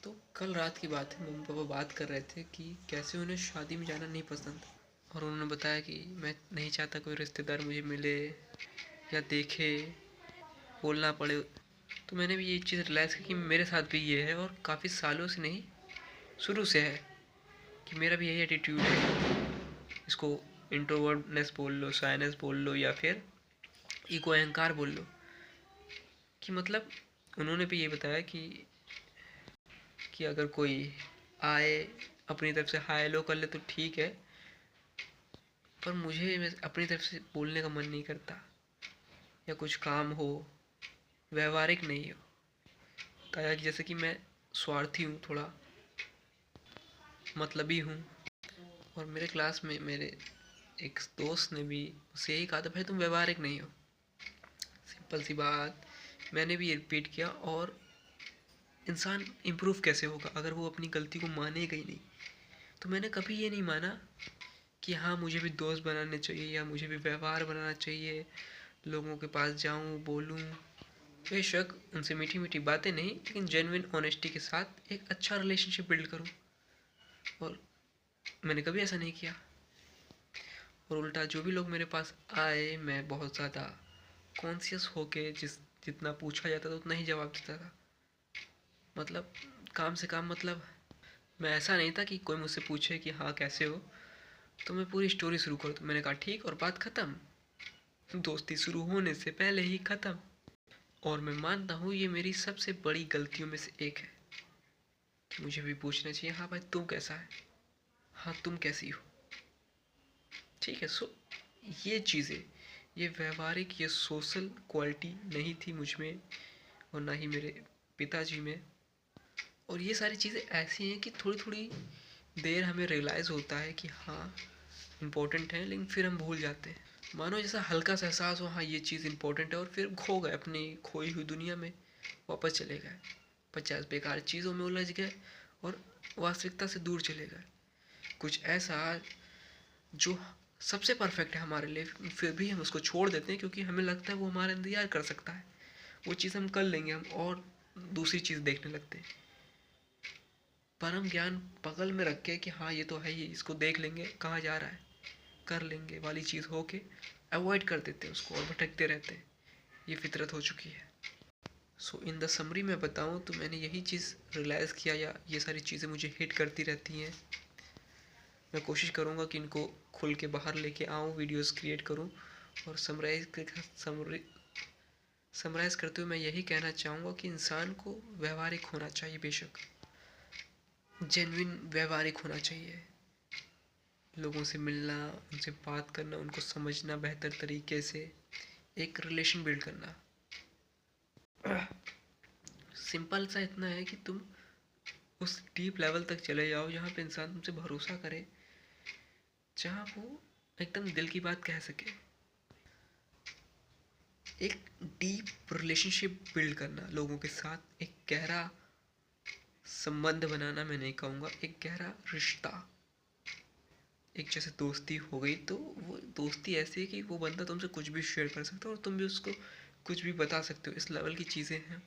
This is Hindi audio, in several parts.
तो कल रात की बात है, मम्मी पापा बात कर रहे थे कि कैसे उन्हें शादी में जाना नहीं पसंद, और उन्होंने बताया कि मैं नहीं चाहता कोई रिश्तेदार मुझे मिले या देखे, बोलना पड़े। तो मैंने भी ये चीज़ रियलाइज़ की कि मेरे साथ भी ये है, और काफ़ी सालों से नहीं, शुरू से है कि मेरा भी यही एटीट्यूड है। इसको इंट्रोवर्टनेस बोल लो, शाइनेस बोल लो, या फिर ईगो अहंकार बोल लो। कि मतलब उन्होंने भी ये बताया कि अगर कोई आए अपनी तरफ से हाय हेलो कर ले तो ठीक है, पर मुझे अपनी तरफ से बोलने का मन नहीं करता, या कुछ काम हो व्यवहारिक नहीं हो। कहा कि जैसे कि मैं स्वार्थी हूँ, थोड़ा मतलबी हूँ। और मेरे क्लास में मेरे एक दोस्त ने भी मुझसे यही कहा था, भाई तुम व्यवहारिक नहीं हो। सिंपल सी बात, मैंने भी रिपीट किया। और इंसान इम्प्रूव कैसे होगा अगर वो अपनी गलती को मानेगा ही नहीं। तो मैंने कभी ये नहीं माना कि हाँ मुझे भी दोस्त बनाने चाहिए, या मुझे भी व्यवहार बनाना चाहिए, लोगों के पास जाऊँ बोलूँ, बेशक उनसे मीठी मीठी बातें नहीं, लेकिन जेन्युइन ऑनेस्टी के साथ एक अच्छा रिलेशनशिप बिल्ड करूँ। और मैंने कभी ऐसा नहीं किया। और उल्टा जो भी लोग मेरे पास आए, मैं बहुत ज़्यादा कॉन्शियस होके जितना पूछा जाता था उतना ही जवाब देता था। मतलब काम से काम, मतलब मैं ऐसा नहीं था कि कोई मुझसे पूछे कि हाँ कैसे हो तो मैं पूरी स्टोरी शुरू कर दूँ। मैंने कहा ठीक, और बात ख़त्म। दोस्ती शुरू होने से पहले ही ख़त्म। और मैं मानता हूँ ये मेरी सबसे बड़ी गलतियों में से एक है कि मुझे भी पूछना चाहिए, हाँ भाई तुम कैसा है, हाँ तुम कैसी हो। ठीक है। सो ये चीज़ें, ये व्यवहारिक, ये सोशल क्वालिटी नहीं थी मुझ में, और ना ही मेरे पिताजी में। और ये सारी चीज़ें ऐसी हैं कि थोड़ी थोड़ी देर हमें रियलाइज़ होता है कि हाँ इम्पोर्टेंट है, लेकिन फिर हम भूल जाते हैं। मानो जैसा हल्का सा एहसास हो, हाँ ये चीज़ इम्पोर्टेंट है, और फिर खो गए अपनी खोई हुई दुनिया में, वापस चले गए 50 बेकार चीज़ों में उलझ गए, और वास्तविकता से दूर चले गए। कुछ ऐसा जो सबसे परफेक्ट है हमारे लिए, फिर भी हम उसको छोड़ देते हैं क्योंकि हमें लगता है वो हमारा इंतजार कर सकता है, वो चीज़ हम कर लेंगे, हम और दूसरी चीज़ देखने लगते हैं। परम ज्ञान बगल में रख के कि हाँ ये तो है ही, इसको देख लेंगे कहाँ जा रहा है, कर लेंगे वाली चीज़ हो के अवॉइड कर देते हैं उसको, और भटकते रहते हैं। ये फितरत हो चुकी है। सो इन द समरी मैं बताऊँ तो मैंने यही चीज़ रियलाइज़ किया, या ये सारी चीज़ें मुझे हिट करती रहती हैं। मैं कोशिश करूँगा कि इनको खुल के बाहर लेके आऊँ, वीडियोस क्रिएट करूँ। और समराइज़ करते हुए मैं यही कहना चाहूँगा कि इंसान को व्यवहारिक होना चाहिए, बेशक जेन्युइन व्यवहारिक होना चाहिए। लोगों से मिलना, उनसे बात करना, उनको समझना बेहतर तरीके से, एक रिलेशन बिल्ड करना। सिंपल सा इतना है कि तुम उस डीप लेवल तक चले जाओ जहाँ पे इंसान तुमसे भरोसा करे, जहाँ वो एकदम दिल की बात कह सके। एक डीप रिलेशनशिप बिल्ड करना लोगों के साथ, एक गहरा संबंध बनाना, मैं नहीं कहूँगा, एक गहरा रिश्ता। एक जैसे दोस्ती हो गई तो वो दोस्ती ऐसी है कि वो बंदा तुमसे कुछ भी शेयर कर सकता है और तुम भी उसको कुछ भी बता सकते हो, इस लेवल की चीज़ें हैं।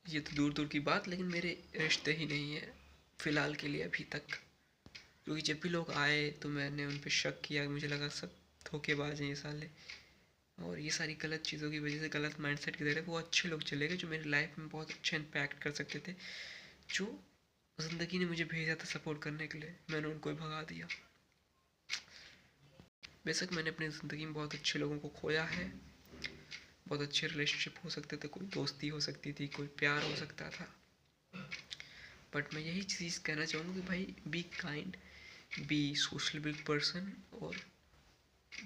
ये तो दूर दूर की बात, लेकिन मेरे रिश्ते ही नहीं है फ़िलहाल के लिए अभी तक। क्योंकि जब भी लोग आए तो मैंने उन पर शक किया, मुझे लगा सब धोखेबाज हैं ये साले, और ये सारी गलत चीज़ों की वजह से, गलत माइंडसेट की तरह वो अच्छे लोग चले गए जो मेरी लाइफ में बहुत अच्छा इम्पैक्ट कर सकते थे, जो ज़िंदगी ने मुझे भेजा था सपोर्ट करने के लिए, मैंने उनको ही भगा दिया। बेशक मैंने अपनी ज़िंदगी में बहुत अच्छे लोगों को खोया है, बहुत अच्छे रिलेशनशिप हो सकते थे, कोई दोस्ती हो सकती थी, कोई प्यार हो सकता था, बट मैं यही चीज़ कहना चाहूँगा कि भाई be kind, be social person, और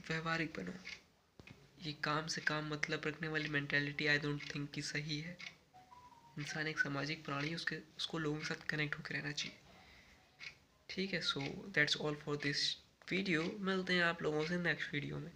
व्यवहारिक बनो। ये काम से काम मतलब रखने वाली मेंटेलिटी आई डोंट थिंक कि सही है। इंसान एक सामाजिक प्राणी, उसको लोगों के साथ कनेक्ट होकर रहना चाहिए। ठीक है। So that's all for this video. मिलते हैं आप लोगों से नेक्स्ट वीडियो में।